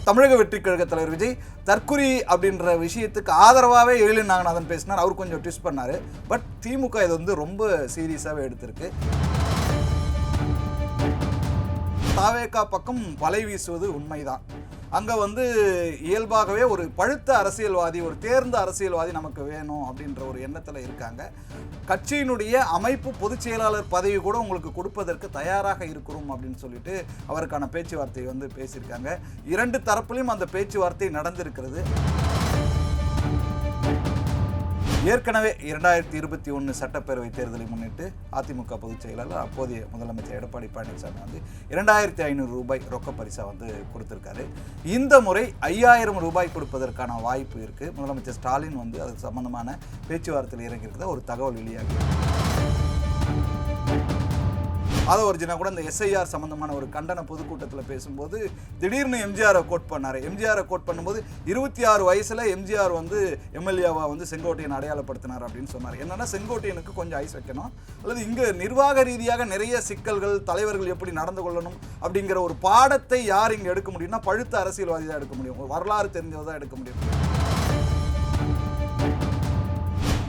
தமிழக வெற்றிக் கழக தலைவர் விஜய் தற்குறி அப்படின்ற விஷயத்துக்கு ஆதரவாகவே எழிலன் நாகநாதன் பேசினார். அவர் கொஞ்சம் ட்விஸ்ட் பண்ணார். பட் திமுக இது வந்து ரொம்ப சீரியஸாகவே எடுத்திருக்கு. தாவேகா பக்கம் வலை வீசுவது உண்மைதான். அங்கே வந்து இயல்பாகவே ஒரு பழுத்த அரசியல்வாதி, ஒரு தேர்ந்த அரசியல்வாதி நமக்கு வேணும் அப்படின்ற ஒரு எண்ணத்தில் இருக்காங்க. கட்சியினுடைய அமைப்பு பொதுச் செயலாளர் பதவி கூட உங்களுக்கு கொடுப்பதற்கு தயாராக இருக்கிறோம் அப்படின்னு சொல்லிட்டு அவருக்கான பேச்சுவார்த்தை வந்து பேசியிருக்காங்க. இரண்டு தரப்புலையும் அந்த பேச்சுவார்த்தை நடந்திருக்கிறது. ஏற்கனவே 2021 சட்டப்பேரவை தேர்தலை முன்னிட்டு அதிமுக பொதுச் செயலாளர் அப்போதைய முதலமைச்சர் எடப்பாடி பழனிசாமி வந்து 2500 ரூபாய் ரொக்க பரிசா வந்து கொடுத்திருக்காரு. இந்த முறை 5000 ரூபாய் கொடுப்பதற்கான வாய்ப்பு இருக்கு. முதலமைச்சர் ஸ்டாலின் வந்து அது சம்பந்தமான பேச்சுவார்த்தையில் இறங்கியிருக்கிறதா ஒரு தகவல் வெளியாகி, அதை ஒரிஜினா கூட இந்த SIR சம்பந்தமான ஒரு கண்டன பொதுக்கூட்டத்தில் பேசும்போது திடீர்னு எம்ஜிஆரை கோட் பண்ணார். எம்ஜிஆரை கோட் பண்ணும்போது 26 வயசில் எம்ஜிஆர் வந்து எம்எல்ஏவா வந்து செங்கோட்டையன் அடையாளப்படுத்தினார் அப்படின்னு சொன்னார். என்னன்னா செங்கோட்டையனுக்கு கொஞ்சம் ஐஸ் வைக்கணும், அல்லது இங்கே நிர்வாக ரீதியாக நிறைய சிக்கல்கள், தலைவர்கள் எப்படி நடந்து கொள்ளணும் அப்படிங்கிற ஒரு பாடத்தை யார் இங்கே எடுக்க முடியும்னா பழுத்த அரசியல்வாதி தான் எடுக்க முடியும், வரலாறு தெரிஞ்சதை தான் எடுக்க முடியும்.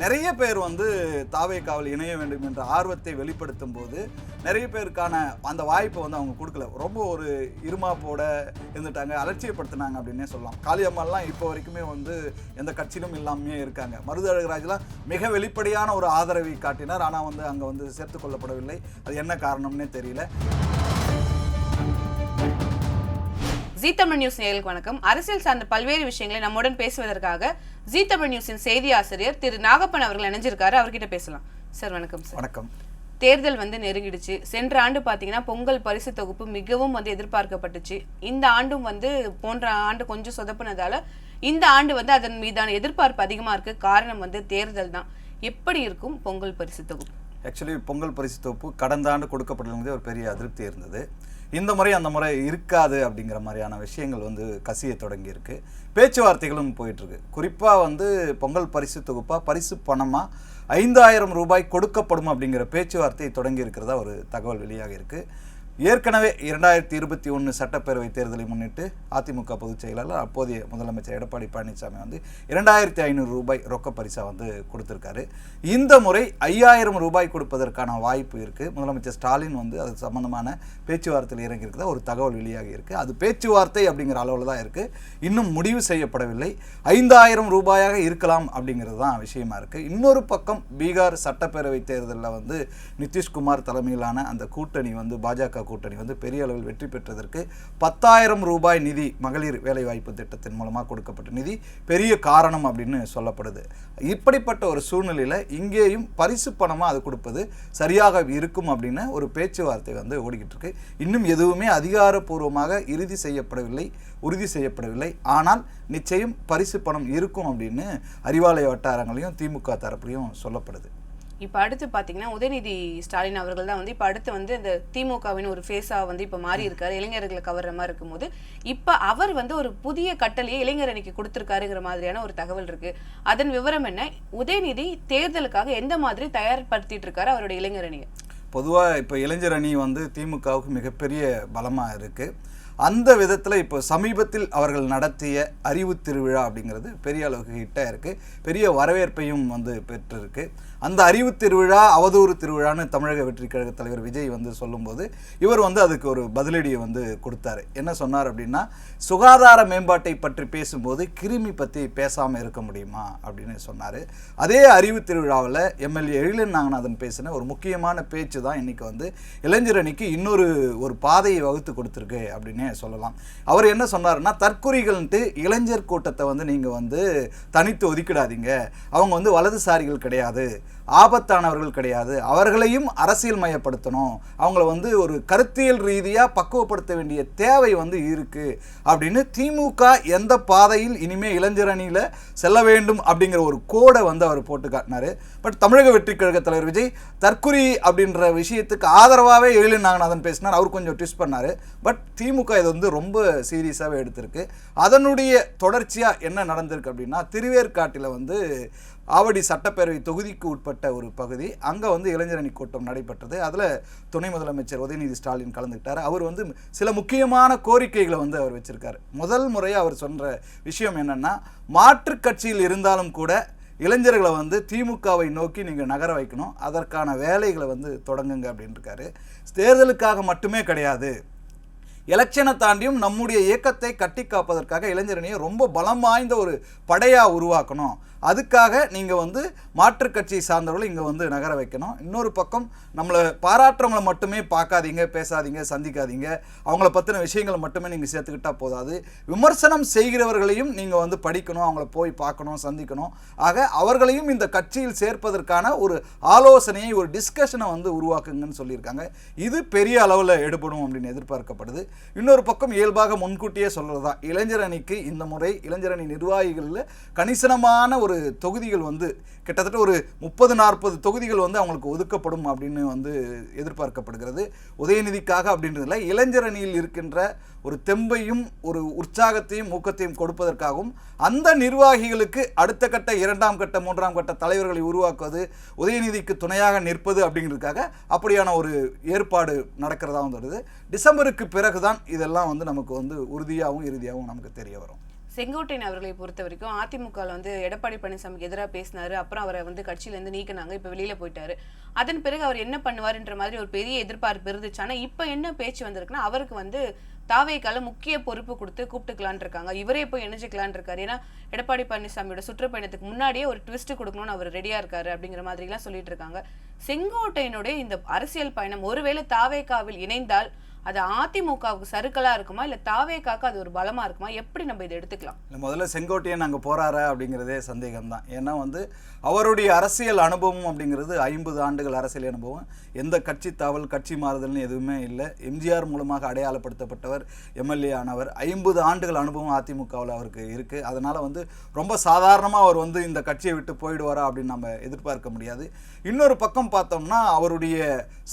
நிறைய பேர் வந்து தாவேகாவில் இணைய வேண்டும் என்ற ஆர்வத்தை வெளிப்படுத்தும் போது நிறைய பேருக்கான அந்த வாய்ப்பை வந்து அவங்க கொடுக்கல. ரொம்ப ஒரு இருமாப்போட இருந்துட்டாங்க, அலட்சியப்படுத்தினாங்க அப்படின்னே சொல்லலாம். காளியம்மாலாம் இப்போ வரைக்குமே வந்து எந்த கட்சியிலும் இல்லாமே இருக்காங்க. மருதழகராஜ்லாம் மிக வெளிப்படையான ஒரு ஆதரவை காட்டினார். ஆனால் வந்து அங்கே வந்து சேர்த்து கொள்ளப்படவில்லை. அது என்ன காரணம்னே தெரியல. ஜீ தமிழ் நியூஸ் நேயர்களுக்கு வணக்கம். அரசியல் சார்ந்த பல்வேறு விஷயங்களை நம்முடன் பேசுவதற்காக ஜீ தமிழ் நியூஸின் செய்தி ஆசிரியர் திரு நாகப்பன் அவர்கள் இணைஞ்சிருக்காரு. அவர்கிட்ட பேசலாம். சார் வணக்கம். சார் வணக்கம். தேர்தல் வந்து நெருங்கிடுச்சு. சென்ற ஆண்டு பார்த்தீங்கன்னா பொங்கல் பரிசு தொகுப்பு மிகவும் வந்து எதிர்பார்க்கப்பட்டுச்சு. இந்த ஆண்டும் வந்து போன்ற ஆண்டு கொஞ்சம் சொதப்புனதால இந்த ஆண்டு வந்து அதன் மீதான எதிர்பார்ப்பு அதிகமாக இருக்கு. காரணம் வந்து தேர்தல் தான். எப்படி இருக்கும் பொங்கல் பரிசு தொகுப்பு? ஆக்சுவலி பொங்கல் பரிசு தொகுப்பு கடந்த ஆண்டு கொடுக்கப்பட்டது ஒரு பெரிய அதிருப்தி இருந்தது. இந்த முறை அந்த முறை இருக்காது அப்படிங்கிற மாதிரியான விஷயங்கள் வந்து கசிய தொடங்கியிருக்கு. பேச்சுவார்த்தைகளும் போயிட்டுருக்கு. குறிப்பாக வந்து பொங்கல் பரிசு தொகுப்பாக பரிசு பணமாக 5000 ரூபாய் கொடுக்கப்படும் அப்படிங்கிற பேச்சுவார்த்தை தொடங்கி இருக்கிறதா ஒரு தகவல் வெளியாக இருக்குது. ஏற்கனவே 2021 சட்டப்பேரவை தேர்தலை முன்னிட்டு அதிமுக பொதுச் செயலாளர் அப்போதைய முதலமைச்சர் எடப்பாடி பழனிசாமி வந்து 2500 ரூபாய் ரொக்க பரிசா வந்து கொடுத்துருக்காரு. இந்த முறை 5000 ரூபாய் கொடுப்பதற்கான வாய்ப்பு இருக்குது. முதலமைச்சர் ஸ்டாலின் வந்து அது சம்பந்தமான பேச்சுவார்த்தையில் இறங்கியிருக்கிறதா ஒரு தகவல் வெளியாகி இருக்குது. அது பேச்சுவார்த்தை அப்படிங்கிற அளவில் தான் இருக்குது, இன்னும் முடிவு செய்யப்படவில்லை. 5000 ரூபாயாக இருக்கலாம் அப்படிங்கிறது தான் விஷயமா இருக்குது. இன்னொரு பக்கம் பீகார் சட்டப்பேரவை தேர்தலில் வந்து நிதிஷ்குமார் தலைமையிலான அந்த கூட்டணி வந்து பாஜக கூட்டணி வந்து பெரிய அளவில் வெற்றி பெற்றதற்கு 10,000 ரூபாய் நிதி மகளிர் வேலைவாய்ப்பு திட்டத்தின் மூலமாக கொடுக்கப்பட்ட நிதி பெரிய காரணம் அப்படின்னு சொல்லப்படுது. இப்படிப்பட்ட ஒரு சூழ்நிலையில் இங்கேயும் பரிசு பணமாக அது கொடுப்பது சரியாக இருக்கும் அப்படின்னு ஒரு பேச்சுவார்த்தை வந்து ஓடிக்கிட்டு இருக்கு. இன்னும் எதுவுமே அதிகாரப்பூர்வமாக உறுதி செய்யப்படவில்லை. ஆனால் நிச்சயம் பரிசு பணம் இருக்கும் அப்படின்னு அறிவாலய வட்டாரங்களையும் திமுக தரப்புலையும் சொல்லப்படுது. இப்போ அடுத்து பார்த்தீங்கன்னா உதயநிதி ஸ்டாலின் அவர்கள் தான் வந்து இப்போ அடுத்து வந்து இந்த திமுகவின் ஒரு ஃபேஸாக வந்து இப்போ மாறி இருக்காரு, இளைஞர்களை கவர்ற மாதிரி இருக்கும்போது இப்போ அவர் வந்து ஒரு புதிய கட்டளையை இளைஞர் அணிக்கு கொடுத்துருக்காருங்கிற மாதிரியான ஒரு தகவல் இருக்கு. அதன் விவரம் என்ன? உதயநிதி தேர்தலுக்காக எந்த மாதிரி தயார்படுத்திட்டு இருக்காரு அவருடைய இளைஞர் அணியை? பொதுவாக இப்போ இளைஞர் அணி வந்து திமுகவுக்கு மிகப்பெரிய பலமாக இருக்குது. அந்த விதத்தில் இப்போ சமீபத்தில் அவர்கள் நடத்திய அறிவு திருவிழா அப்படிங்கிறது பெரிய அளவுக்கு ஹிட்டாக இருக்குது, பெரிய வரவேற்பையும் வந்து பெற்றிருக்கு. அந்த அறிவு திருவிழா அவதூறு திருவிழான்னு தமிழக வெற்றிக் கழக தலைவர் விஜய் வந்து சொல்லும்போது இவர் வந்து அதுக்கு ஒரு பதிலடியை வந்து கொடுத்தாரு. என்ன சொன்னார் அப்படின்னா, சுகாதார மேம்பாட்டை பற்றி பேசும்போது கிருமி பற்றி பேசாமல் இருக்க முடியுமா அப்படின்னு சொன்னார். அதே அறிவு திருவிழாவில் எம்எல்ஏ எழிலன் நாகநாதன் பேசின ஒரு முக்கியமான பேச்சு தான் இன்றைக்கி வந்து இளைஞர் அணிக்கு ஒரு பாதையை வகுத்து கொடுத்துருக்கு அப்படின்னு சொல்லலாம். அவர் என்ன சொன்னார்னா, தற்குறிகள்ன்ட்டு இளைஞர் கூட்டத்தை வந்து நீங்கள் வந்து தனித்து ஒதுக்கிடாதீங்க. அவங்க வந்து வலதுசாரிகள் கிடையாது, ஆபத்தானவர்கள் கிடையாது, அவர்களையும் அரசியல் மயப்படுத்தணும், அவங்கள வந்து ஒரு கருத்தியல் ரீதியாக பக்குவப்படுத்த வேண்டிய தேவை வந்து இருக்குது அப்படின்னு திமுக எந்த பாதையில் இனிமேல் இளைஞர் அணியில் செல்ல வேண்டும் அப்படிங்கிற ஒரு கோடை வந்து அவர் போட்டு காட்டினார். பட் தமிழக வெற்றிக் கழக தலைவர் விஜய் தற்குறி அப்படின்ற விஷயத்துக்கு ஆதரவாகவே எழிலன் நாகநாதன் பேசினார். அவர் கொஞ்சம் ட்விஸ்ட் பண்ணார். பட் திமுக திமுக இதை வந்து ரொம்ப சீரியஸாகவே எடுத்திருக்கு. அதனுடைய தொடர்ச்சியாக என்ன நடந்திருக்கு அப்படின்னா, திருவேற்காட்டில் வந்து ஆவடி சட்டப்பேரவை தொகுதிக்கு உட்பட்ட ஒரு பகுதி, அங்கே வந்து இளைஞரணி கூட்டம் நடைபெற்றது. அதில் துணை முதலமைச்சர் உதயநிதி ஸ்டாலின் கலந்துக்கிட்டார். அவர் வந்து சில முக்கியமான கோரிக்கைகளை வந்து அவர் வச்சுருக்காரு. முதல் முறையாக அவர் சொன்ன விஷயம் என்னென்னா, மாற்றுக் கட்சியில் இருந்தாலும் கூட இளைஞர்களை வந்து திமுகவை நோக்கி நீங்கள் நகர வைக்கணும், அதற்கான வேலைகளை வந்து தொடங்குங்க அப்படின்னு இருக்காரு. தேர்தலுக்காக மட்டுமே கிடையாது, எலெக்ஷனை தாண்டியும் நம்முடைய இயக்கத்தை கட்டி காப்பதற்காக இளைஞரணியை ரொம்ப பலம் வாய்ந்த ஒரு படையாக உருவாக்கணும். அதுக்காக நீங்கள் வந்து மாற்றுக் கட்சியை சார்ந்தவர்கள் இங்கே வந்து நகர வைக்கணும். இன்னொரு பக்கம் நம்மளை பாராட்டுறவங்களை மட்டுமே பார்க்காதீங்க, பேசாதீங்க, சந்திக்காதீங்க, அவங்கள பற்றின விஷயங்களை மட்டுமே நீங்கள் சேர்த்துக்கிட்டால் போதாது, விமர்சனம் செய்கிறவர்களையும் நீங்கள் வந்து படிக்கணும், அவங்கள போய் பார்க்கணும், சந்திக்கணும். ஆக அவர்களையும் இந்த கட்சியில் சேர்ப்பதற்கான ஒரு ஆலோசனையை, ஒரு டிஸ்கஷனை வந்து உருவாக்குங்கன்னு சொல்லியிருக்காங்க. இது பெரிய அளவில் எடுபடும் அப்படின்னு எதிர்பார்க்கப்படுது. இன்னொரு பக்கம் இயல்பாக முன்கூட்டியே சொல்கிறது தான், இளைஞரணிக்கு இந்த முறை இளைஞரணி நிர்வாகிகளில் கணிசனமான ஒரு தொகுதிகள் வந்து கிட்டத்தட்ட ஒரு 30-40 தொகுதிகள் வந்து அவங்களுக்கு ஒதுக்கப்படும் அப்படின்னு வந்து எதிர்பார்க்கப்படுகிறது. உதயநிதிக்காக அப்படின்றதுல இளைஞரணியில் இருக்கின்ற ஒரு தெம்பையும் ஒரு உற்சாகத்தையும் ஊக்கத்தையும் கொடுப்பதற்காகவும் அந்த நிர்வாகிகளுக்கு அடுத்த கட்ட 2ஆம் கட்ட 3ஆம் கட்ட தலைவர்களை உருவாக்குவது, உதயநிதிக்கு துணையாக நிற்பது அப்படிங்கிறதுக்காக அப்படியான ஒரு ஏற்பாடு நடக்கிறதாகவும் வருது. டிசம்பருக்கு பிறகுதான் இதெல்லாம் வந்து நமக்கு வந்து உறுதியாகவும் இறுதியாகவும் நமக்கு தெரிய வரும். செங்கோட்டையன் அவர்களை பொறுத்த வரைக்கும் அதிமுகவில் வந்து எடப்பாடி பழனிசாமிக்கு எதிராக பேசினாரு, அப்புறம் அவரை வந்து கட்சியிலேருந்து நீக்கினாங்க, இப்போ வெளியில போயிட்டாரு. அதன் பிறகு அவர் என்ன பண்ணுவாருன்ற மாதிரி ஒரு பெரிய எதிர்பார்ப்பு இருந்துச்சு. ஆனால் இப்போ என்ன பேச்சு வந்திருக்குன்னா, அவருக்கு வந்து தாவேக்கால முக்கிய பொறுப்பு கொடுத்து கூப்பிட்டுக்கலான் இருக்காங்க, இவரே போய் இணைஞ்சிக்கலான் இருக்காரு. ஏன்னா எடப்பாடி பழனிசாமியோட சுற்றுப்பயணத்துக்கு முன்னாடியே ஒரு ட்விஸ்ட் கொடுக்கணும்னு அவர் ரெடியா இருக்காரு அப்படிங்கிற மாதிரிலாம் சொல்லிட்டு இருக்காங்க. செங்கோட்டையனுடைய இந்த அரசியல் பயணம் ஒருவேளை தாவேக்காவில் இணைந்தால் அது அதிமுகவுக்கு சறுக்கலா இருக்குமா, இல்ல தாவேக்காக்கு அது ஒரு பலமா இருக்குமா? எப்படி நம்ம இதை எடுத்துக்கலாம்? முதல்ல செங்கோட்டையன் அங்கே போறாரா அப்படிங்கிறதே சந்தேகம்தான். ஏன்னா வந்து அவருடைய அரசியல் அனுபவம் அப்படிங்கிறது 50 ஆண்டுகள் அரசியல் அனுபவம், எந்த கட்சி தாவல் கட்சி மாறுதல்னு எதுவுமே இல்லை. எம்ஜிஆர் மூலமாக அடையாளப்படுத்தப்பட்டவர், எம்எல்ஏ ஆனவர், 50 ஆண்டுகள் அனுபவம் அதிமுகவில் அவருக்கு இருக்குது. அதனால் வந்து ரொம்ப சாதாரணமாக அவர் வந்து இந்த கட்சியை விட்டு போயிடுவாரா அப்படின்னு நம்ம எதிர்பார்க்க முடியாது. இன்னொரு பக்கம் பார்த்தோம்னா அவருடைய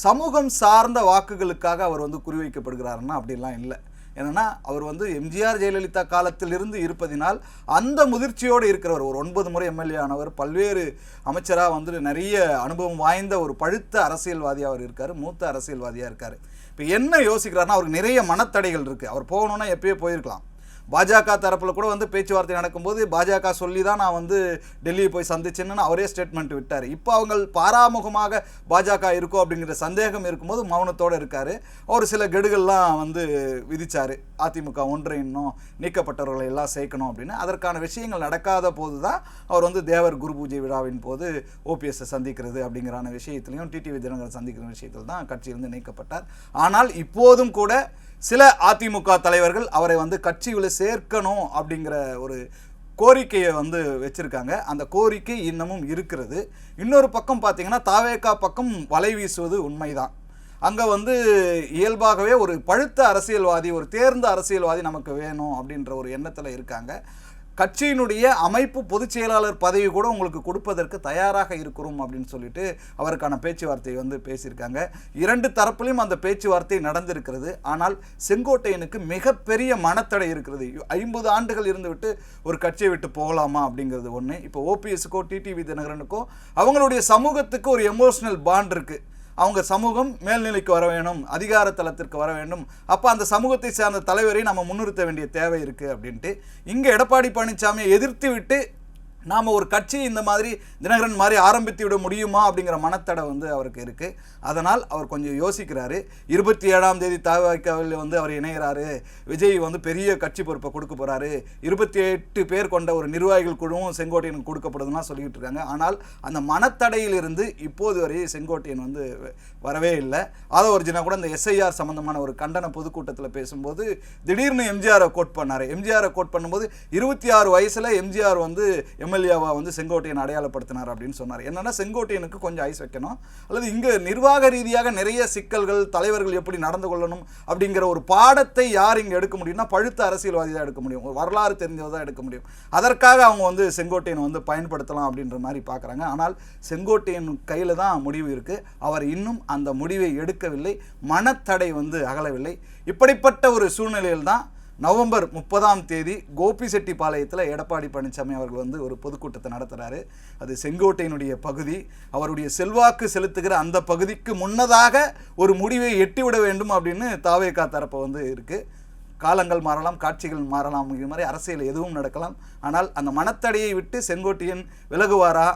சமூகம் சார்ந்த வாக்குகளுக்காக அவர் வந்து குறிவைக்கப்படுகிறாருன்னா அப்படிலாம் இல்லை. ஏன்னா அவர் வந்து எம்ஜிஆர் ஜெயலலிதா காலத்திலிருந்து இருப்பதினால் அந்த முதிர்ச்சியோடு இருக்கிறவர், ஒரு 9 முறை எம்எல்ஏ ஆனவர், பல்வேறு அமைச்சராக வந்து நிறைய அனுபவம் வாய்ந்த ஒரு பழுத்த அரசியல்வாதியாக அவர் இருக்கார், மூத்த அரசியல்வாதியாக இருக்கார். இப்போ என்ன யோசிக்கிறாருன்னா, அவருக்கு நிறைய மனத்தடைகள் இருக்குது. அவர் போகணுன்னா எப்பயே போயிருக்கலாம். பாஜக தரப்பில் கூட வந்து பேச்சுவார்த்தை நடக்கும்போது பாஜக சொல்லி தான் நான் வந்து டெல்லியை போய் சந்திச்சேன்னு அவரே ஸ்டேட்மெண்ட் விட்டார். இப்போ அவங்க பாராமுகமாக பாஜக இருக்கும் அப்படிங்கிற சந்தேகம் இருக்கும்போது மௌனத்தோடு இருக்கார். ஒரு சில கெடுகள்லாம் வந்து விதித்தார், அதிமுக ஒன்றையின்னும் நீக்கப்பட்டவர்களை எல்லாம் சேர்க்கணும் அப்படின்னு. அதற்கான விஷயங்கள் நடக்காத போது தான் அவர் வந்து தேவர் குரு பூஜை விழாவின் போது ஓபிஎஸ்ஸை சந்திக்கிறது அப்படிங்கிறான விஷயத்துலையும் டிடிவி தினகரன் சந்திக்கிற விஷயத்தில் தான் கட்சியிலிருந்து நீக்கப்பட்டார். ஆனால் இப்போதும் கூட சில அதிமுக தலைவர்கள் அவரை வந்து கட்சியில் சேர்க்கணும் அப்படிங்கிற ஒரு கோரிக்கையை வந்து வச்சுருக்காங்க. அந்த கோரிக்கை இன்னமும் இருக்கிறது. இன்னொரு பக்கம் பார்த்தீங்கன்னா தாவேகா பக்கம் வலை வீசுவது உண்மைதான். அங்கே வந்து இயல்பாகவே ஒரு பழுத்த அரசியல்வாதி, ஒரு தேர்ந்த அரசியல்வாதி நமக்கு வேணும் அப்படின்ற ஒரு எண்ணத்தில் இருக்காங்க. கட்சியினுடைய அமைப்பு பொதுச் செயலாளர் பதவி கூட உங்களுக்கு கொடுப்பதற்கு தயாராக இருக்கிறோம் அப்படின்னு சொல்லிட்டு அவருக்கான பேச்சுவார்த்தை வந்து பேசியிருக்காங்க. 2 தரப்புலையும் அந்த பேச்சுவார்த்தை நடந்திருக்கிறது. ஆனால் செங்கோட்டையனுக்கு மிகப்பெரிய மனத்தடை இருக்கிறது. 50 ஆண்டுகள் இருந்துவிட்டு ஒரு கட்சியை விட்டு போகலாமா அப்படிங்கிறது ஒன்று. இப்போ ஓபிஎஸ்க்கோ டிடிவி தினகரனுக்கோ அவங்களுடைய சமூகத்துக்கு ஒரு எமோஷனல் பாண்ட் இருக்குது. அவங்க சமூகம் மேல்நிலைக்கு வர வேணும், அதிகார தளத்திற்கு வர வேண்டும். அப்போ அந்த சமூகத்தை சார்ந்த தலைவரை நம்ம முன்னிறுத்த வேண்டிய தேவை இருக்குது அப்படின்ட்டு இங்கே எடப்பாடி பழனிசாமியை எதிர்த்து விட்டு நாம் ஒரு கட்சி இந்த மாதிரி தினகரன் மாதிரி ஆரம்பித்து விட முடியுமா அப்படிங்கிற மனத்தடை வந்து அவருக்கு இருக்குது. அதனால் அவர் கொஞ்சம் யோசிக்கிறாரு. 27ஆம் தேதி தவிர்க்கவில் வந்து அவர் இணைகிறாரு. விஜய் வந்து பெரிய கட்சி பொறுப்பை கொடுக்க போகிறாரு. 28 பேர் கொண்ட ஒரு நிர்வாகிகள் குழுவும் செங்கோட்டையனுக்கு கொடுக்கப்படுதுன்னா சொல்லிக்கிட்டு இருக்காங்க. ஆனால் அந்த மனத்தடையிலிருந்து இப்போது வரை செங்கோட்டையன் வந்து வரவே இல்லை. ஆதவர்ஜினா கூட இந்த எஸ்ஐஆர் சம்பந்தமான ஒரு கண்டன பொதுக்கூட்டத்தில் பேசும்போது திடீர்னு எம்ஜிஆரை கோட் பண்ணார். எம்ஜிஆரை கோட் பண்ணும்போது 26 வயசில் எம்ஜிஆர் வந்து எம்எல்ஏவா வந்து செங்கோட்டையன் அடையாளப்படுத்தினார் அப்படின்னு சொன்னார். என்னன்னா செங்கோட்டையனுக்கு கொஞ்சம் ஐஸ் வைக்கணும், அல்லது இங்கே நிர்வாக ரீதியாக நிறைய சிக்கல்கள், தலைவர்கள் எப்படி நடந்து கொள்ளணும் அப்படிங்கிற ஒரு பாடத்தை யார் இங்கே எடுக்க முடியும்னா பழுத்த அரசியல்வாதி தான் எடுக்க முடியும், ஒரு வரலாறு தெரிஞ்சவர் தான் எடுக்க முடியும். அதற்காக அவங்க வந்து செங்கோட்டையன் வந்து பயன்படுத்தலாம் அப்படின்ற மாதிரி பார்க்குறாங்க. ஆனால் செங்கோட்டையன் கையில் தான் முடிவு இருக்குது. அவர் இன்னும் அந்த முடிவை எடுக்கவில்லை, மனத்தடை வந்து அகலவில்லை. இப்படிப்பட்ட ஒரு சூழ்நிலையில் தான் நவம்பர் 30 கோபிசெட்டிப்பாளையத்தில் எடப்பாடி பழனிசாமி அவர்கள் வந்து ஒரு பொதுக்கூட்டத்தை நடத்துகிறாரு. அது செங்கோட்டையினுடைய பகுதி. அவருடைய செல்வாக்கு செலுத்துகிற அந்த பகுதிக்கு முன்னதாக ஒரு முடிவை எட்டிவிட வேண்டும் அப்படின்னு தாவேகா தரப்பு வந்து இருக்குது. காலங்கள் மாறலாம், காட்சிகள் மாறலாம், இது மாதிரி அரசியல் எதுவும் நடக்கலாம். ஆனால் அந்த மனத்தடையை விட்டு செங்கோட்டையன் விலகுவாரா,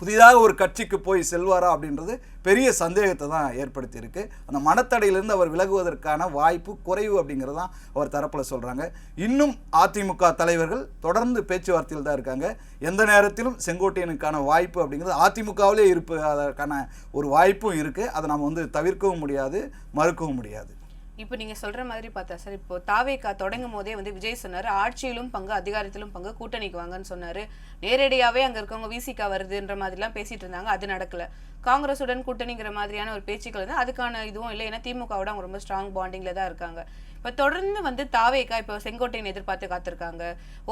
புதிதாக ஒரு கட்சிக்கு போய் செல்வாரா அப்படின்றது பெரிய சந்தேகத்தை தான் ஏற்படுத்தியிருக்கு. அந்த மனத்தடையிலிருந்து அவர் விலகுவதற்கான வாய்ப்பு குறைவு அப்படிங்கிறது தான் அவர் தரப்பில் சொல்கிறாங்க. இன்னும் அதிமுக தலைவர்கள் தொடர்ந்து பேச்சுவார்த்தையில் தான் இருக்காங்க. எந்த நேரத்திலும் செங்கோட்டையனுக்கான வாய்ப்பு அப்படிங்கிறது அதிமுகவிலே இருப்பதற்கான ஒரு வாய்ப்பும் இருக்குது. அதை நம்ம வந்து தவிர்க்கவும் முடியாது, மறுக்கவும் முடியாது. இப்போ நீங்க சொல்ற மாதிரி பார்த்தா சார், இப்போ தாவேகா தொடங்கும் போதே வந்து விஜய் சொன்னாரு ஆட்சியிலும் பங்கு, அதிகாரத்திலும் பங்கு, கூட்டணிக்கு வாங்கன்னு சொன்னாரு. நேரடியாவே அங்க இருக்கவங்க விசிகா வருதுன்ற மாதிரிலாம் பேசிட்டு இருந்தாங்க, அது நடக்கல. காங்கிரஸுடன் கூட்டணிங்கிற மாதிரியான ஒரு பேச்சுக்கள் வந்து அதுக்கான இதுவும் இல்லை. ஏன்னா திமுகவோட அவங்க ரொம்ப ஸ்ட்ராங் பாண்டிங்ல தான் இருக்காங்க. இப்போ தொடர்ந்து வந்து தாவேகா இப்போ செங்கோட்டையன் எதிர்பார்த்து காத்திருக்காங்க.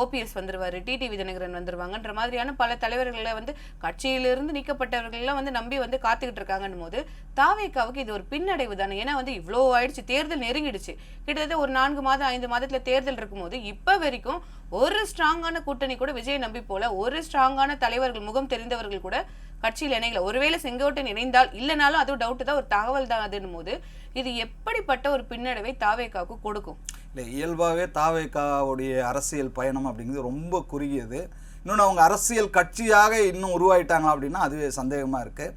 ஓபிஎஸ் வந்துருவாரு, டிடிவி தினகரன் வந்துருவாங்கன்ற மாதிரியான பல தலைவர்களை வந்து கட்சியிலிருந்து நீக்கப்பட்டவர்கள்லாம் வந்து நம்பி வந்து காத்துக்கிட்டு இருக்காங்கன்னு போது தாவேகாவுக்கு இது ஒரு பின்னடைவு தானே. ஏன்னா வந்து இவ்வளோ ஆயிடுச்சு, தேர்தல் நெருங்கிடுச்சு. கிட்டத்தட்ட ஒரு 4 மாதம் 5 மாதத்துல தேர்தல் இருக்கும்போது இப்போ வரைக்கும் ஒரு ஸ்ட்ராங்கான கூட்டணி கூட விஜய் நம்பி போல, ஒரு ஸ்ட்ராங்கான தலைவர்கள், முகம் தெரிந்தவர்கள் கூட கட்சியில் இணையல. ஒருவேளை செங்கோட்டையன் இணைந்தால், இல்லைனாலும் அதுவும் டவுட் தான், ஒரு தகவல் தான் அதுன்னு போது இது எப்படிப்பட்ட ஒரு பின்னடைவை தாவேகாவுக்கு கொடுக்கும்? இல்லை, இயல்பாகவே தாவேகாவுடைய அரசியல் பயணம் அப்படிங்கிறது ரொம்ப குறுகியது. இன்னொன்று அவங்க அரசியல் கட்சியாக இன்னும் உருவாயிட்டாங்க அப்படின்னா அதுவே சந்தேகமாக இருக்குது.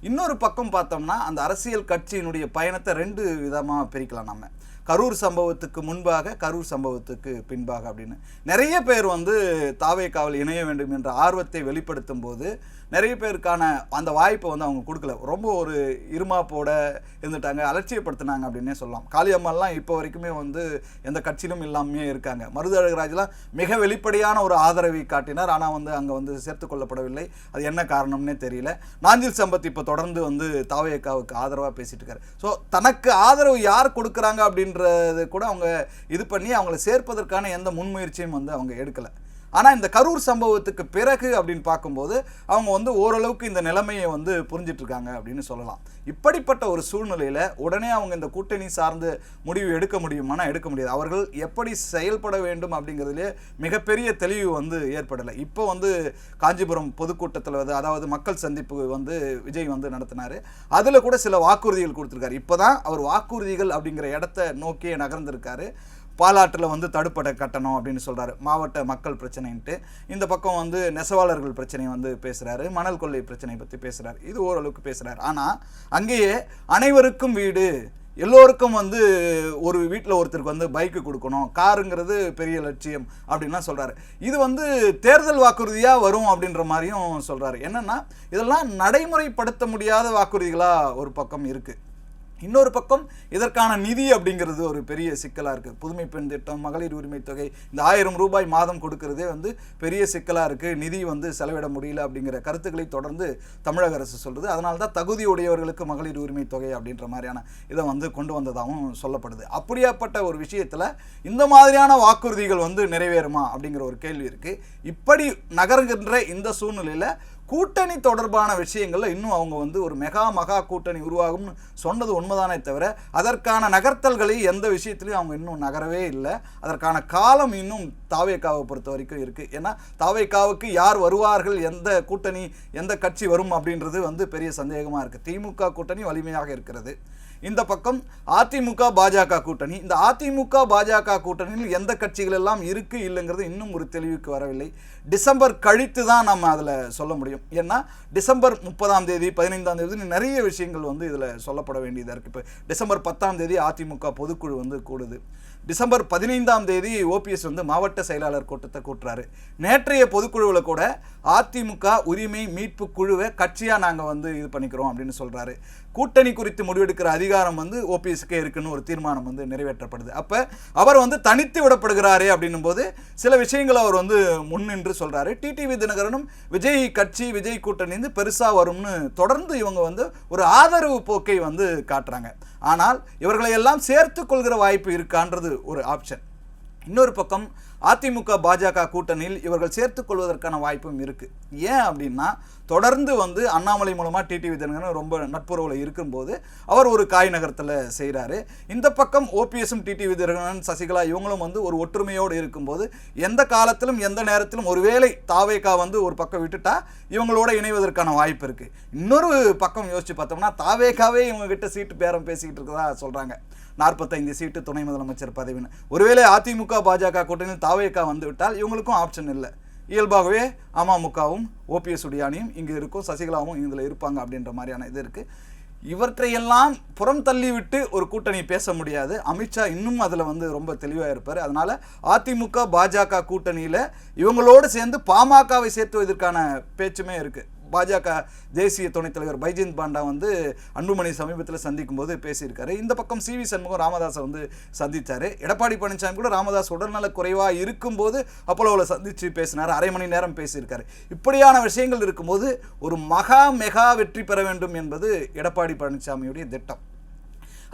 இன்னொரு பக்கம் பார்த்தோம்னா அந்த அரசியல் கட்சியினுடைய பயணத்தை 2 விதமாக பிரிக்கலாம். நம்ம கரூர் சம்பவத்துக்கு முன்பாக, கரூர் சம்பவத்துக்கு பின்பாக அப்படின்னு நிறைய பேர் வந்து தாவேகாவில் இணைய வேண்டும் என்ற ஆர்வத்தை வெளிப்படுத்தும் போது நிறைய பேருக்கான அந்த வாய்ப்பை வந்து அவங்க கொடுக்கல. ரொம்ப ஒரு இருமாப்போட இருந்துட்டாங்க, அலட்சியப்படுத்தினாங்க அப்படின்னே சொல்லலாம். காளியம்மாலாம் இப்போ வரைக்குமே வந்து எந்த கட்சியிலும் இல்லாமே இருக்காங்க. மருதழகராஜெலாம் மிக வெளிப்படையான ஒரு ஆதரவை காட்டினார், ஆனால் வந்து அங்கே வந்து சேர்த்து கொள்ளப்படவில்லை. அது என்ன காரணம்னே தெரியல. நாஞ்சில் சம்பத் இப்போ தொடர்ந்து வந்து தாவேகாவுக்கு ஆதரவாக பேசிட்டு இருக்காரு. ஸோ தனக்கு ஆதரவு யார் கொடுக்குறாங்க அப்படின்றது கூட அவங்க இது பண்ணி அவங்கள சேர்ப்பதற்கான எந்த முன்முயற்சியும் வந்து அவங்க எடுக்கலை. ஆனால் இந்த கரூர் சம்பவத்துக்கு பிறகு அப்படின்னு பார்க்கும்போது அவங்க வந்து ஓரளவுக்கு இந்த நிலைமையை வந்து புரிஞ்சிட்ருக்காங்க அப்படின்னு சொல்லலாம். இப்படிப்பட்ட ஒரு சூழ்நிலையில் உடனே அவங்க இந்த கூட்டணி சார்ந்து முடிவு எடுக்க முடியுமானா எடுக்க முடியாது. அவர்கள் எப்படி செயல்பட வேண்டும் அப்படிங்கிறதுலே மிகப்பெரிய தெளிவு வந்து ஏற்படலை. இப்போ வந்து காஞ்சிபுரம் பொதுக்கூட்டத்தில் வந்து, அதாவது மக்கள் சந்திப்பு வந்து விஜய் வந்து நடத்தினார். அதில் கூட சில வாக்குறுதிகள் கொடுத்துருக்காரு. இப்போ தான் அவர் வாக்குறுதிகள் அப்படிங்கிற இடத்த நோக்கியே நகர்ந்திருக்காரு. பாலாற்றில் வந்து தடுப்படை கட்டணும் அப்படின்னு சொல்கிறாரு, மாவட்ட மக்கள் பிரச்சனைன்ட்டு. இந்த பக்கம் வந்து நெசவாளர்கள் பிரச்சனை வந்து பேசுகிறாரு, மணல் கொள்ளை பிரச்சனை பற்றி பேசுகிறார். இது ஓரளவுக்கு பேசுகிறார். ஆனால் அங்கேயே அனைவருக்கும் வீடு, எல்லோருக்கும் வந்து ஒரு வீட்டில் ஒருத்தருக்கு வந்து பைக்கு கொடுக்கணும், காருங்கிறது பெரிய லட்சியம் அப்படின்லாம் சொல்கிறாரு. இது வந்து தேர்தல் வாக்குறுதியாக வரும் அப்படின்ற மாதிரியும் சொல்கிறாரு. என்னென்னா இதெல்லாம் நடைமுறைப்படுத்த முடியாத வாக்குறுதிகளாக ஒரு பக்கம் இருக்குது. இன்னொரு பக்கம் இதற்கான நிதி அப்படிங்கிறது ஒரு பெரிய சிக்கலாக இருக்குது. புதுமை பெண் திட்டம், மகளிர் உரிமை தொகை, இந்த 1000 ரூபாய் மாதம் கொடுக்கறதே வந்து பெரிய சிக்கலாக இருக்குது. நிதி வந்து செலவிட முடியல அப்படிங்கிற கருத்துக்களை தொடர்ந்து தமிழக அரசு சொல்கிறது. அதனால தான் தகுதியுடையவர்களுக்கு மகளிர் உரிமை தொகை அப்படின்ற மாதிரியான இதை வந்து கொண்டு வந்ததாகவும் சொல்லப்படுது. அப்படியாப்பட்ட ஒரு விஷயத்தில் இந்த மாதிரியான வாக்குறுதிகள் வந்து நிறைவேறுமா அப்படிங்கிற ஒரு கேள்வி இருக்குது. இப்படி நகர்கின்ற இந்த சூழ்நிலையில் கூட்டணி தொடர்பான விஷயங்கள்ல இன்னும் அவங்க வந்து ஒரு மகா கூட்டணி உருவாகும்னு சொன்னது உண்மைதானே தவிர அதற்கான நகர்த்தல்களை எந்த விஷயத்துலையும் அவங்க இன்னும் நகரவே இல்லை. அதற்கான காலம் இன்னும் தாவேகாவை பொறுத்த வரைக்கும் இருக்குது. ஏன்னா தாவேகாவுக்கு யார் வருவார்கள், எந்த கூட்டணி, எந்த கட்சி வரும் அப்படின்றது வந்து பெரிய சந்தேகமாக இருக்குது. திமுக கூட்டணி வலிமையாக இருக்கிறது. இந்த பக்கம் அதிமுக பாஜக கூட்டணி. இந்த அதிமுக பாஜக கூட்டணியில் எந்த கட்சிகள் எல்லாம் இருக்கு இல்லைங்கிறது இன்னும் ஒரு தெளிவுக்கு வரவில்லை. டிசம்பர் கழித்து தான் நம்ம அதில் சொல்ல முடியும். ஏன்னா டிசம்பர் 30 15 நிறைய விஷயங்கள் வந்து இதில் சொல்லப்பட வேண்டியதாக இருக்குது. இப்போ டிசம்பர் 10 அதிமுக பொதுக்குழு வந்து கூடுது. டிசம்பர் 15 ஓபிஎஸ் வந்து மாவட்ட செயலாளர் கூட்டத்தை கூட்டுறாரு. நேற்றைய பொதுக்குழுவில் கூட அதிமுக உரிமை மீட்பு குழுவை கட்சியாக நாங்கள் வந்து இது பண்ணிக்கிறோம் அப்படின்னு சொல்கிறாரு. கூட்டணி குறித்து முடிவெடுக்கிற அதிகாரம் வந்து ஓபிஎஸ்க்கே இருக்குன்னு ஒரு தீர்மானம் வந்து நிறைவேற்றப்படுது. அப்போ அவர் வந்து தனித்து விடப்படுகிறாரே அப்படின்னும் போது சில விஷயங்களை அவர் வந்து முன்னின்று சொல்கிறாரு. டிடிவி தினகரனும் விஜய் கட்சி விஜய் கூட்டணி வந்து பெருசாக வரும்னு தொடர்ந்து இவங்க வந்து ஒரு ஆதரவு போக்கை வந்து காட்டுறாங்க. ஆனால் இவர்களை எல்லாம் சேர்த்து கொள்கிற வாய்ப்பு இருக்கான்றது ஒரு ஆப்ஷன். இன்னொரு பக்கம் அதிமுக பாஜக கூட்டணியில் இவர்கள் சேர்த்துக் கொள்வதற்கான வாய்ப்பும் இருக்குது. ஏன் அப்படின்னா தொடர்ந்து வந்து அண்ணாமலை மூலமாக டிடிவி தினகரன் ரொம்ப நட்புறவில் இருக்கும்போது அவர் ஒரு காய் நகரத்தில் செய்கிறாரு. இந்த பக்கம் ஓபிஎஸும் டிடிவி தினகரன் சசிகலா இவங்களும் வந்து ஒரு ஒற்றுமையோடு இருக்கும்போது எந்த காலத்திலும் எந்த நேரத்திலும் ஒருவேளை தாவேகா வந்து ஒரு பக்கம் விட்டுட்டா இவங்களோட இணைவதற்கான வாய்ப்பு இருக்குது. இன்னொரு பக்கம் யோசிச்சு பார்த்தோம்னா தாவேகாவே இவங்க கிட்ட சீட்டு பேரம் பேசிக்கிட்டு இருக்கதா சொல்கிறாங்க. 45 சீட்டு துணை முதலமைச்சர் பதவின்னு. ஒருவேளை அதிமுக பாஜக கூட்டணியில் தாவேகா வந்து விட்டால் இவங்களுக்கும் ஆப்ஷன் இல்லை. இயல்பாகவே அமமுகவும் ஓபிஎஸ் உடைய அணியும் இங்கே இருக்கும், சசிகலாவும் இதில் இருப்பாங்க அப்படின்ற மாதிரியான இது இருக்குது. இவற்றையெல்லாம் புறம் தள்ளிவிட்டு ஒரு கூட்டணி பேச முடியாது. அமித்ஷா இன்னும் அதில் வந்து ரொம்ப தெளிவாக இருப்பார். அதனால் அதிமுக பாஜக கூட்டணியில் இவங்களோடு சேர்ந்து பாமகவை சேர்த்துவதற்கான பேச்சுமே இருக்குது. பாஜக தேசிய துணைத் தலைவர் பைஜெயந்த் பாண்டா வந்து அன்புமணி சமீபத்தில் சந்திக்கும் போது பேசியிருக்காரு. இந்த பக்கம் சிவி சண்முகம் ராமதாஸை வந்து சந்தித்தார். எடப்பாடி பழனிசாமி கூட ராமதாஸ் உடல்நல குறைவாக இருக்கும்போது அப்போலோவில் சந்தித்து பேசினார். அரை மணி நேரம் பேசியிருக்காரு. இப்படியான விஷயங்கள் இருக்கும்போது ஒரு மெகா வெற்றி பெற வேண்டும் என்பது எடப்பாடி பழனிசாமியுடைய திட்டம்.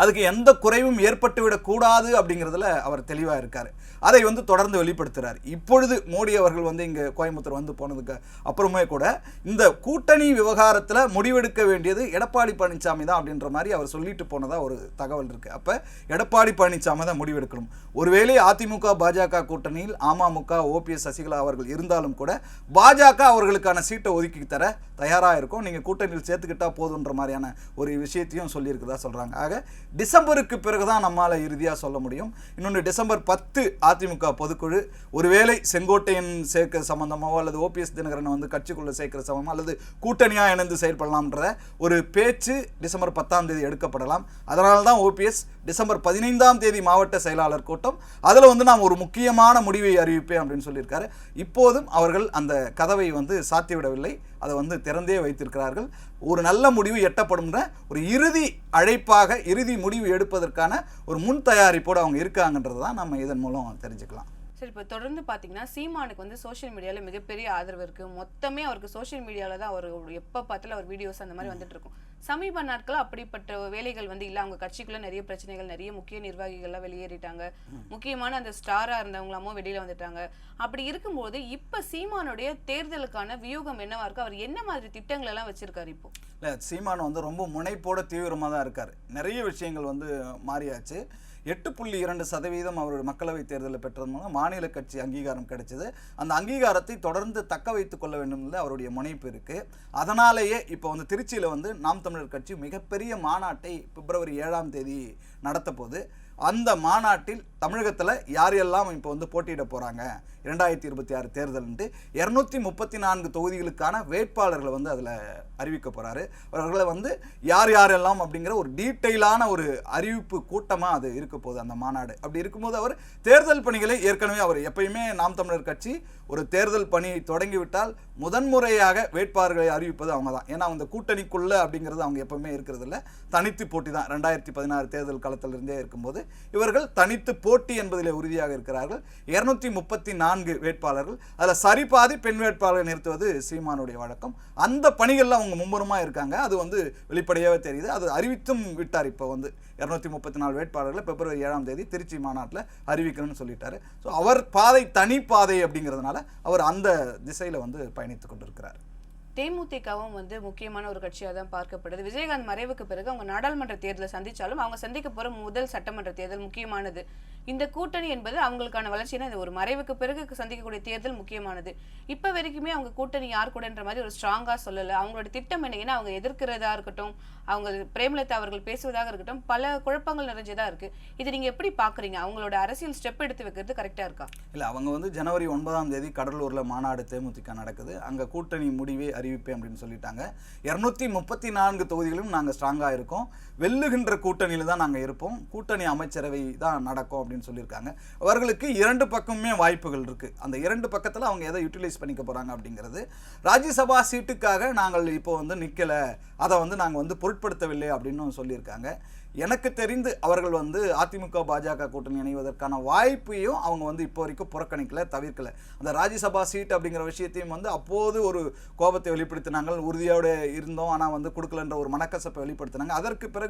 அதுக்கு எந்த குறைவும் ஏற்பட்டுவிடக்கூடாது அப்படிங்கிறதுல அவர் தெளிவாக இருக்கார். அதை வந்து தொடர்ந்து வெளிப்படுத்துகிறார். இப்பொழுது மோடி அவர்கள் வந்து இங்கே கோயம்புத்தூர் வந்து போனதுக்கு அப்புறமே கூட இந்த கூட்டணி விவகாரத்தில் முடிவெடுக்க வேண்டியது எடப்பாடி பழனிசாமி தான் அப்படின்ற மாதிரி அவர் சொல்லிட்டு போனதாக ஒரு தகவல் இருக்குது. அப்போ எடப்பாடி பழனிசாமி தான் முடிவெடுக்கணும். ஒருவேளை அதிமுக பாஜக கூட்டணியில் அமமுக ஓபிஎஸ் சசிகலா அவர்கள் இருந்தாலும் கூட பாஜக அவர்களுக்கான சீட்டை ஒதுக்கி தர தயாராக இருக்கும். நீங்கள் கூட்டணியில் சேர்த்துக்கிட்டா போதுன்ற மாதிரியான ஒரு விஷயத்தையும் சொல்லியிருக்கிறதா சொல்கிறாங்க. ஆக டிசம்பருக்கு பிறகு தான் நம்மால் இறுதியாக சொல்ல முடியும். இன்னொன்று டிசம்பர் 10 அதிமுக பொதுக்குழு ஒருவேளை செங்கோட்டையன் சேர்க்க சம்பந்தமாவோ அல்லது ஓபிஎஸ் தினகரனை வந்து கட்சிக்குள்ளே சேர்க்கிற சம்பந்தமோ அல்லது கூட்டணியாக இணைந்து செயல்படலாம்ன்ற ஒரு பேச்சு டிசம்பர் 10ஆம் தேதி எடுக்கப்படலாம். அதனால தான் ஓபிஎஸ் டிசம்பர் 15ஆம் தேதி மாவட்ட செயலாளர் கூட்டம், அதில் வந்து நாம் ஒரு முக்கியமான முடிவை அறிவிப்பேன் அப்படின்னு சொல்லியிருக்காரு. இப்போதும் அவர்கள் அந்த கதவை வந்து சாத்திவிடவில்லை, அதை வந்து திறந்தே வைத்திருக்கிறார்கள். ஒரு நல்ல முடிவு எட்டப்படும்ன்ற ஒரு இறுதி அழைப்பாக இறுதி முடிவு எடுப்பதற்கான ஒரு முன் தயாரிப்போடு அவங்க இருக்காங்கன்றது தான் நம்ம இதன் மூலம் தெரிஞ்சுக்கலாம். சரி, இப்போ தொடர்ந்து பார்த்தீங்கன்னா சீமானுக்கு வந்து சோஷியல் மீடியாவில் மிகப்பெரிய ஆதரவு இருக்குது. மொத்தமே அவருக்கு சோஷியல் மீடியாவில் தான் அவர் எப்போ பார்த்தாலும் அவர் வீடியோஸ் அந்த மாதிரி வந்துட்டு இருக்கும். சமீப நாட்கள் அப்படிப்பட்ட வேலைகள் வந்து இல்லை. அவங்க கட்சிக்குள்ள நிறைய பிரச்சனைகள், நிறைய முக்கிய நிர்வாகிகள்லாம் வெளியேறிட்டாங்க. முக்கியமான அந்த ஸ்டாரா இருந்தவங்களாமோ வெளியில வந்துட்டாங்க. அப்படி இருக்கும்போது இப்ப சீமானுடைய தேர்தலுக்கான வியூகம் என்னவா இருக்கு? அவர் என்ன மாதிரி திட்டங்கள் எல்லாம் வச்சிருக்காரு? இப்போ இல்லை, சீமான் வந்து ரொம்ப முனைப்போட தீவிரமாக தான் இருக்கார். நிறைய விஷயங்கள் வந்து மாறியாச்சு. 8.2% அவருடைய மக்களவைத் தேர்தலில் பெற்றது மூலம் மாநில கட்சி அங்கீகாரம் கிடைச்சது. அந்த அங்கீகாரத்தை தொடர்ந்து தக்க வைத்துக் கொள்ள வேண்டும் என்று அவருடைய முனைப்பு இருக்குது. அதனாலேயே இப்போ வந்து திருச்சியில் வந்து நாம் தமிழர் கட்சி மிகப்பெரிய மாநாட்டை பிப்ரவரி 7ஆம் தேதி நடத்த போது அந்த மாநாட்டில் தமிழகத்தில் யாரெல்லாம் இப்போ வந்து போட்டியிட போகிறாங்க 2026 தேர்தல்ன்ட்டு 234 தொகுதிகளுக்கான வேட்பாளர்களை வந்து அதில் அறிவிக்க போகிறாரு. அவர்களை வந்து யாரெல்லாம் அப்படிங்கிற ஒரு டீட்டெயிலான ஒரு அறிவிப்பு கூட்டமாக அது இருக்க போகுது அந்த மாநாடு. அப்படி இருக்கும்போது அவர் தேர்தல் பணிகளை ஏற்கனவே அவர் எப்பயுமே நாம் தமிழர் கட்சி ஒரு தேர்தல் பணியை தொடங்கிவிட்டால் முதன்முறையாக வேட்பாளர்களை அறிவிப்பது அவங்க தான். ஏன்னா அந்த கூட்டணிக்குள்ள அப்படிங்கிறது அவங்க எப்பவுமே இருக்கிறது இல்லை, தனித்து போட்டி தான். 2016 தேர்தல் களத்திலிருந்தே இருக்கும்போது இவர்கள் தனித்து போட்டி என்பதில் உறுதியாக இருக்கிறார்கள். 234 வேட்பாளர்கள், அதில் சரிபாதி பெண் வேட்பாளரை நிறுத்துவது சீமானுடைய வழக்கம். அந்த பணிகளில் அவங்க மும்முரமாக இருக்காங்க. அது வந்து வெளிப்படையாகவே தெரியுது. அது அறிவித்தும் விட்டார். இப்போ வந்து 234 வேட்பாளர்களை பிப்ரவரி 7ஆம் தேதி திருச்சி மாநாட்டில் அறிவிக்கணும்னு சொல்லிட்டாரு. ஸோ அவர் பாதை தனி பாதை அப்படிங்கிறதுனால அவர் அந்த திசையில் வந்து பயணித்துக் கொண்டிருக்கிறார். தேமுதிகவும் வந்து முக்கியமான ஒரு கட்சியாக தான் பார்க்கப்படுது. விஜயகாந்த் மறைவுக்கு பிறகு அவங்க நாடாளுமன்ற தேர்தலை சந்திச்சாலும் அவங்க சந்திக்க போற முதல் சட்டமன்ற தேர்தல் முக்கியமானது. இந்த கூட்டணி என்பது அவங்களுக்கான வளர்ச்சினா இது ஒரு மறைவுக்கு பிறகு சந்திக்கக்கூடிய தேர்தல் முக்கியமானது. இப்ப வரைக்குமே அவங்க கூட்டணி யார் கூடன்ற மாதிரி ஒரு ஸ்ட்ராங்கா சொல்லல. அவங்களோட திட்டம் என்னன்னா அவங்க எதிர்க்கிறதா இருக்கட்டும், அவங்க பிரேமலதா அவர்கள் பேசுவதாக இருக்கட்டும், பல குழப்பங்கள் நிறைஞ்சதா இருக்கு. இது நீங்க எப்படி பாக்குறீங்க? அவங்களோட அரசியல் ஸ்டெப் எடுத்து வைக்கிறது கரெக்டா இருக்கா? இல்ல, அவங்க வந்து ஜனவரி 9ஆம் தேதி கடலூர்ல மாநாடு தேமுதிக நடக்குது. அங்க கூட்டணி முடிவை அறிவிப்பேன் அப்படின்னு சொல்லிட்டாங்க. 234 தொகுதிகளும் நாங்கள் ஸ்ட்ராங்காக இருக்கோம், வெல்லுகின்ற கூட்டணியில் தான் நாங்கள் இருப்போம், கூட்டணி அமைச்சரவை தான் நடக்கும் அப்படின்னு சொல்லியிருக்காங்க. அவர்களுக்கு 2 பக்கமுமே வாய்ப்புகள் இருக்குது. அந்த 2 பக்கத்தில் அவங்க எதை யூட்டிலைஸ் பண்ணிக்க போகிறாங்க அப்படிங்கிறது. ராஜ்யசபா சீட்டுக்காக நாங்கள் இப்போ வந்து நிற்கலை, அதை வந்து நாங்கள் வந்து பொருட்படுத்தவில்லை அப்படின்னு சொல்லியிருக்காங்க. எனக்கு தெரிந்து அவர்கள் வந்து அதிமுக பாஜக கூட்டணி இணைவதற்கான வாய்ப்பையும் அவங்க வந்து இப்போ வரைக்கும் புறக்கணிக்கல, தவிர்க்கல. அந்த ராஜ்யசபா சீட் அப்படிங்கிற விஷயத்தையும் வந்து அப்போது ஒரு கோபத்தை வெளிப்படுத்தினாங்க, உறுதியோடு இருந்தோம் ஆனால் வந்து கொடுக்கலன்ற ஒரு மனக்கசப்பை வெளிப்படுத்தினாங்க. அதற்கு பிறகு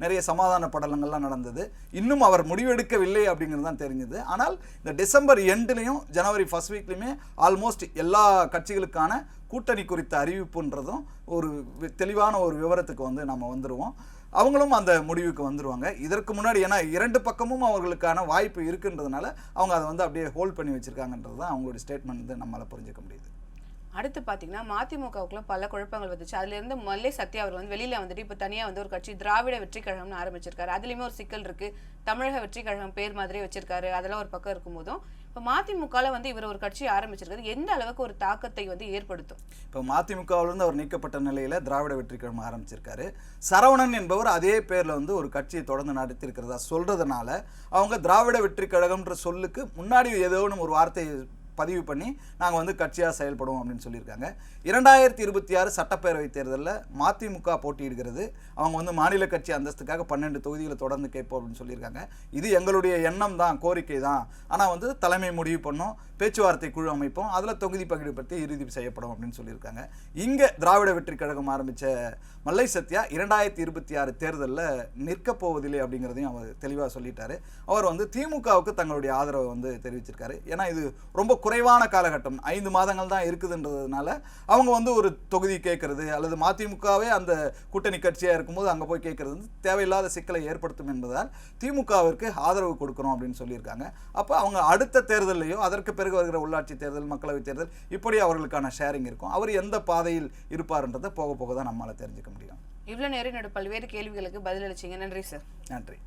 நிறைய சமாதான படலங்கள்லாம் நடந்தது. இன்னும் அவர் முடிவெடுக்கவில்லை அப்படிங்கிறது தான் தெரிஞ்சது. ஆனால் இந்த டிசம்பர் எண்ட்லையும் ஜனவரி ஃபர்ஸ்ட் வீக்லையுமே ஆல்மோஸ்ட் எல்லா கட்சிகளுக்கான கூட்டணி குறித்த அறிவிப்புன்றதும் ஒரு தெளிவான ஒரு விவரத்துக்கு வந்து நம்ம வந்துடுவோம். அவங்களும் அந்த முடிவுக்கு வந்துடுவாங்க. இதற்கு முன்னாடி ஏன்னா 2 பக்கமும் அவர்களுக்கான வாய்ப்பு இருக்குன்றதுனால அவங்க அதை வந்து அப்படியே ஹோல்ட் பண்ணி வச்சுருக்காங்கன்றது தான் அவங்களுடைய ஸ்டேட்மெண்ட் வந்து நம்மளால் புரிஞ்சுக்க முடியுது. அடுத்து பார்த்தீங்கன்னா மதிமுகவுக்குள்ள பல குழப்பங்கள் வந்துச்சு. அதுலேருந்து மல்லை சத்யா அவர் வந்து வெளியில் வந்துட்டு இப்போ தனியாக வந்து ஒரு கட்சி திராவிட வெற்றி கழகம்னு ஆரம்பிச்சிருக்காரு. அதுலேயுமே ஒரு சிக்கல் இருக்குது. தமிழக வெற்றி கழகம் பேர் மாதிரியே வச்சிருக்காரு. அதெல்லாம் ஒரு பக்கம் இருக்கும்போதும் இப்போ மதிமுகவில் வந்து இவர் ஒரு கட்சி ஆரம்பிச்சிருக்காரு. எந்த அளவுக்கு ஒரு தாக்கத்தை வந்து ஏற்படுத்தும்? இப்போ மதிமுகவிலிருந்து அவர் நீக்கப்பட்ட நிலையில் திராவிட வெற்றி கழகம் ஆரம்பிச்சிருக்காரு. சரவணன் என்பவர் அதே பேரில் வந்து ஒரு கட்சியை தொடர்ந்து நடத்தியிருக்கிறதா சொல்கிறதுனால அவங்க திராவிட வெற்றி கழகம்ன்ற சொல்லுக்கு முன்னாடி ஏதோ ஒரு வார்த்தை பதிவு பண்ணி நாங்கள் வந்து கட்சியாக செயல்படுவோம் அப்படின்னு சொல்லியிருக்காங்க. 2026 சட்டப்பேரவை தேர்தலில் மதிமுக போட்டியிடுகிறது. அவங்க வந்து மாநில கட்சி அந்தஸ்துக்காக 12 தொகுதிகளை தொடர்ந்து கேட்போம் அப்படின்னு சொல்லியிருக்காங்க. இது எங்களுடைய எண்ணம் தான், கோரிக்கை தான். ஆனால் வந்து தலைமை முடிவு பண்ணோம், பேச்சுவார்த்தை குழு அமைப்போம், அதில் தொகுதி பகிர்வு பற்றி இறுதி செய்யப்படும் அப்படின்னு சொல்லியிருக்காங்க. இங்கே திராவிட வெற்றி கழகம் ஆரம்பித்த மல்லை சத்யா 2026 தேர்தலில் நிற்கப் போவதில்லை அப்படிங்கிறதையும் அவர் தெளிவாக சொல்லிட்டாரு. அவர் வந்து திமுகவுக்கு தங்களுடைய ஆதரவை வந்து தெரிவிச்சிருக்காரு. ஏன்னா இது ரொம்ப குறைவான காலகட்டம், 5 மாதங்கள் தான் இருக்குதுன்றதுனால அவங்க வந்து ஒரு தொகுதி கேட்கறது அல்லது மதிமுகவே அந்த கூட்டணி கட்சியாக இருக்கும்போது அங்கே போய் கேட்கறது வந்து தேவையில்லாத சிக்கலை ஏற்படுத்தும் என்பதால் திமுகவிற்கு ஆதரவு கொடுக்கணும் அப்படின்னு சொல்லியிருக்காங்க. அப்போ அவங்க அடுத்த தேர்தலையோ அதற்கு பிறகு வருகிற உள்ளாட்சி தேர்தல், மக்களவை தேர்தல், இப்படி அவர்களுக்கான ஷேரிங் இருக்கும். அவர் எந்த பாதையில் இருப்பார்ன்றதை போக போக தான் நம்மளால் தெரிஞ்சுக்க முடியும். இவ்வளோ நேரம் என்னோட பல்வேறு கேள்விகளுக்கு பதிலளிச்சிங்க. நன்றி சார். நன்றி.